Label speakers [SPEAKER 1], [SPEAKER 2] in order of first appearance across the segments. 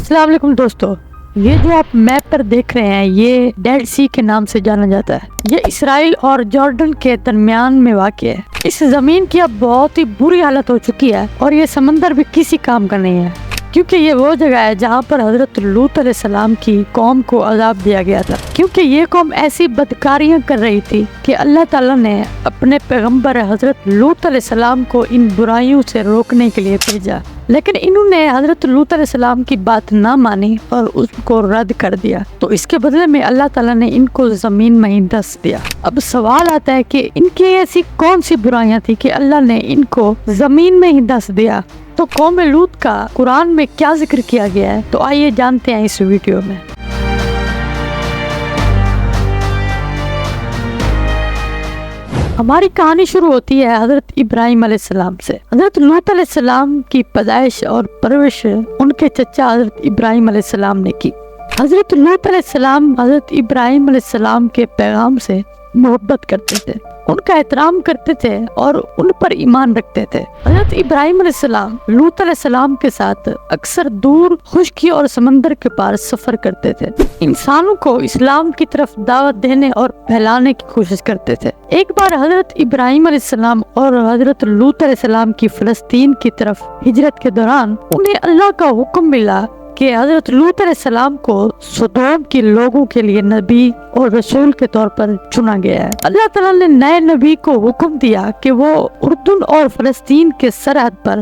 [SPEAKER 1] السلام علیکم دوستو، یہ جو آپ میپ پر دیکھ رہے ہیں یہ ڈیڈ سی کے نام سے جانا جاتا ہے۔ یہ اسرائیل اور جارڈن کے درمیان میں واقع ہے۔ اس زمین کی اب بہت ہی بری حالت ہو چکی ہے اور یہ سمندر بھی کسی کام کا نہیں ہے، کیونکہ یہ وہ جگہ ہے جہاں پر حضرت لوط علیہ السلام کی قوم کو عذاب دیا گیا تھا، کیونکہ یہ قوم ایسی بدکاریاں کر رہی تھی کہ اللہ تعالیٰ نے اپنے پیغمبر حضرت لوط علیہ السلام کو ان برائیوں سے روکنے کے لیے بھیجا، لیکن انہوں نے حضرت لوط علیہ السلام کی بات نہ مانی اور اس کو رد کر دیا، تو اس کے بدلے میں اللہ تعالیٰ نے ان کو زمین میں ہی دس دیا۔ اب سوال آتا ہے کہ ان کی ایسی کون سی برائیاں تھی کہ اللہ نے ان کو زمین میں ہی دس دیا؟ تو قوم لوط کا قرآن میں کیا ذکر کیا گیا ہے، تو آئیے جانتے ہیں اس ویڈیو میں۔ ہماری کہانی شروع ہوتی ہے حضرت ابراہیم علیہ السلام سے۔ حضرت لوط علیہ السلام کی پیدائش اور پرورش ان کے چچا حضرت ابراہیم علیہ السلام نے کی۔ حضرت لوط علیہ السلام حضرت ابراہیم علیہ السلام کے پیغام سے محبت کرتے تھے، ان کا احترام کرتے تھے اور ان پر ایمان رکھتے تھے۔ حضرت ابراہیم علیہ السلام لوط علیہ السلام کے ساتھ اکثر دور خشکی اور سمندر کے پار سفر کرتے تھے، انسانوں کو اسلام کی طرف دعوت دینے اور پھیلانے کی کوشش کرتے تھے۔ ایک بار حضرت ابراہیم علیہ السلام اور حضرت لوط علیہ السلام کی فلسطین کی طرف ہجرت کے دوران انہیں اللہ کا حکم ملا کہ حضرت لوط علیہ السلام کو سدوم کے لوگوں کے لیے نبی اور رسول کے طور پر چنا گیا ہے۔ اللہ تعالیٰ نے نئے نبی کو حکم دیا کہ وہ اردن اور فلسطین کے سرحد پر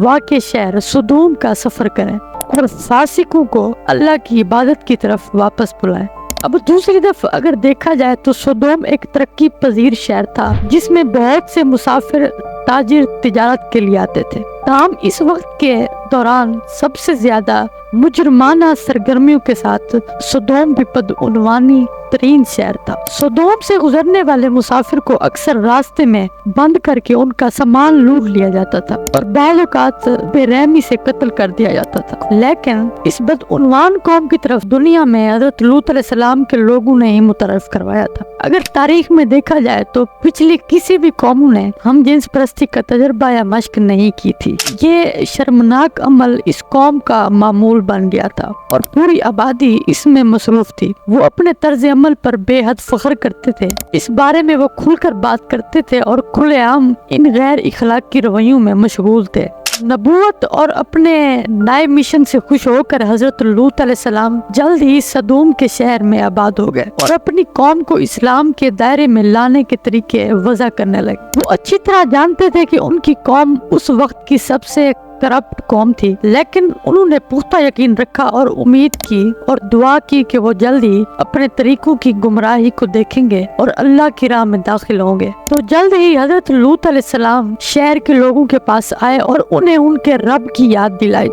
[SPEAKER 1] واقع شہر سدوم کا سفر کریں اور فاسقوں کو اللہ کی عبادت کی طرف واپس بلائیں۔ اب دوسری طرف اگر دیکھا جائے تو سدوم ایک ترقی پذیر شہر تھا جس میں بہت سے مسافر تاجر تجارت کے لیے آتے تھے، تاہم اس وقت کے دوران سب سے زیادہ مجرمانہ سرگرمیوں کے ساتھ سدوم بھی بدعنوانی ترین شہر تھا۔ سدوم سے گزرنے والے مسافر کو اکثر راستے میں بند کر کے ان کا سامان لوٹ لیا جاتا تھا اور بعض اوقات بے رحمی سے قتل کر دیا جاتا تھا، لیکن اس بدعنوان قوم کی طرف دنیا میں حضرت لوط علیہ السلام کے لوگوں نے ہی متعارف کروایا تھا۔ اگر تاریخ میں دیکھا جائے تو پچھلی کسی بھی قوموں نے ہم جنس پرستی کا تجربہ یا مشق نہیں کی تھی۔ یہ شرمناک عمل اس قوم کا معمول بن گیا تھا اور پوری آبادی اس میں مصروف تھی۔ وہ اپنے طرز عمل پر بے حد فخر کرتے تھے، اس بارے میں وہ کھل کر بات کرتے تھے اور کھلے عام ان غیر اخلاقی رویوں میں مشغول تھے۔ نبوت اور اپنے نئے مشن سے خوش ہو کر حضرت لوط علیہ السلام جلد ہی سدوم کے شہر میں آباد ہو گئے اور اپنی قوم کو اسلام کے دائرے میں لانے کے طریقے وضع کرنے لگے۔ وہ اچھی طرح جانتے تھے کہ ان کی قوم اس وقت کی سب سے کرپٹ قوم تھی، لیکن انہوں نے پختہ یقین رکھا اور امید کی اور دعا کی کہ وہ جلد ہی اپنے طریقوں کی گمراہی کو دیکھیں گے اور اللہ کی راہ میں داخل ہوں گے۔ تو جلد ہی حضرت لوط علیہ السلام شہر کے لوگوں کے پاس آئے اور انہیں ان کے رب کی یاد دلائی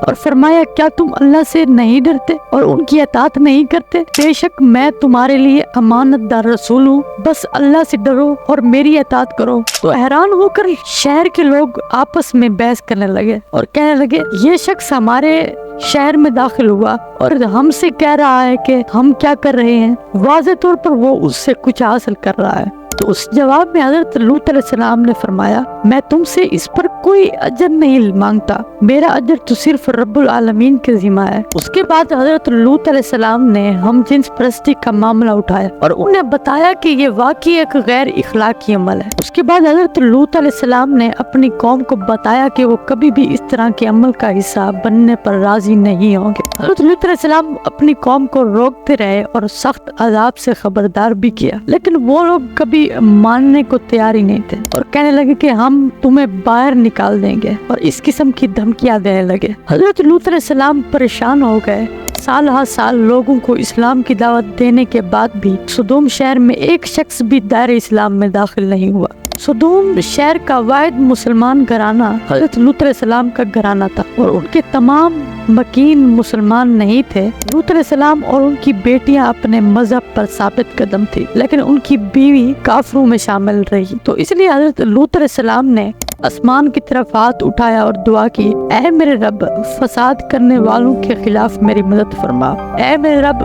[SPEAKER 1] اور فرمایا، کیا تم اللہ سے نہیں ڈرتے اور ان کی اطاعت نہیں کرتے؟ بے شک میں تمہارے لیے امانت دار رسول ہوں، بس اللہ سے ڈرو اور میری اطاعت کرو۔ تو حیران ہو کر شہر کے لوگ آپس میں بحث کرنے لگے اور کہنے لگے، یہ شخص ہمارے شہر میں داخل ہوا اور ہم سے کہہ رہا ہے کہ ہم کیا کر رہے ہیں، واضح طور پر وہ اس سے کچھ حاصل کر رہا ہے۔ تو اس جواب میں حضرت لوط علیہ السلام نے فرمایا، میں تم سے اس پر کوئی اجر نہیں مانگتا، میرا اجر تو صرف رب العالمین کے ذمہ ہے۔ اس کے بعد حضرت لوط علیہ السلام نے ہم جنس پرستی کا معاملہ اٹھایا اور انہیں بتایا کہ یہ واقعی ایک غیر اخلاقی عمل ہے۔ اس کے بعد حضرت لوط علیہ السلام نے اپنی قوم کو بتایا کہ وہ کبھی بھی اس طرح کے عمل کا حصہ بننے پر راضی نہیں ہوں گے۔ حضرت لوط علیہ السلام اپنی قوم کو روکتے رہے اور سخت عذاب سے خبردار بھی کیا، لیکن وہ لوگ کبھی ماننے کو تیار ہی نہیں تھے اور کہنے لگے کہ ہم تمہیں باہر نکال دیں گے اور اس قسم کی دھمکیاں دینے لگے۔ حضرت لوط علیہ السلام پریشان ہو گئے۔ سال ہر سال لوگوں کو اسلام کی دعوت دینے کے بعد بھی سدوم شہر میں ایک شخص بھی دائرہ اسلام میں داخل نہیں ہوا۔ سدوم شہر کا واحد مسلمان گھرانہ حضرت لوط علیہ السلام کا گھرانہ تھا اور ان کے تمام مکین مسلمان نہیں تھے۔ لوط علیہ السلام اور ان کی بیٹیاں اپنے مذہب پر ثابت قدم تھی، لیکن ان کی بیوی کافروں میں شامل رہی، تو اس لیے حضرت لوط علیہ السلام نے آسمان کی طرف ہاتھ اٹھایا اور دعا کی، اے میرے رب، فساد کرنے والوں کے خلاف میری مدد فرما۔ اے میرے رب،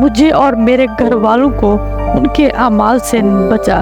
[SPEAKER 1] مجھے اور میرے گھر والوں کو ان کے اعمال سے بچا۔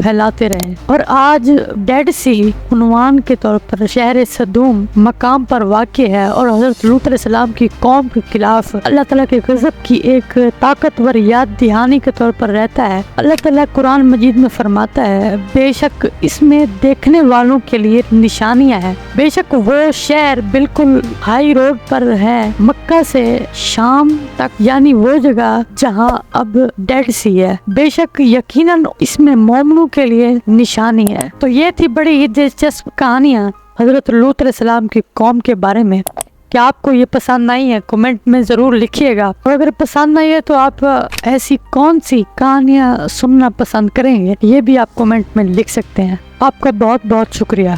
[SPEAKER 1] پھیلاتے رہے، اور آج ڈیڈ سی عنوان کے طور پر شہر صدوم مقام پر واقع ہے، اور حضرت لوط علیہ السلام کی قوم کے خلاف اللہ تعالیٰ کے غضب کی ایک طاقتور یاد دہانی کے طور پر رہتا ہے۔ اللہ تعالیٰ قرآن مجید میں فرماتا ہے بے شک اس میں دیکھنے والوں کے لیے نشانیاں ہیں، بے شک وہ شہر بالکل ہائی روڈ پر ہے، مکہ سے شام تک، یعنی وہ جگہ جہاں اب ڈیڈ سی ہے، بے شک یقیناً اس میں مومنوں کے لیے نشانی ہے۔ تو یہ تھی بڑی دلچسپ کہانیاں حضرت لوط علیہ السلام کی قوم کے بارے میں۔ کیا آپ کو یہ پسند آئی ہے؟ کمنٹ میں ضرور لکھیے گا، اور اگر پسند آئی ہے تو آپ ایسی کون سی کہانیاں سننا پسند کریں گے، یہ بھی آپ کمنٹ میں لکھ سکتے ہیں۔ آپ کا بہت بہت شکریہ۔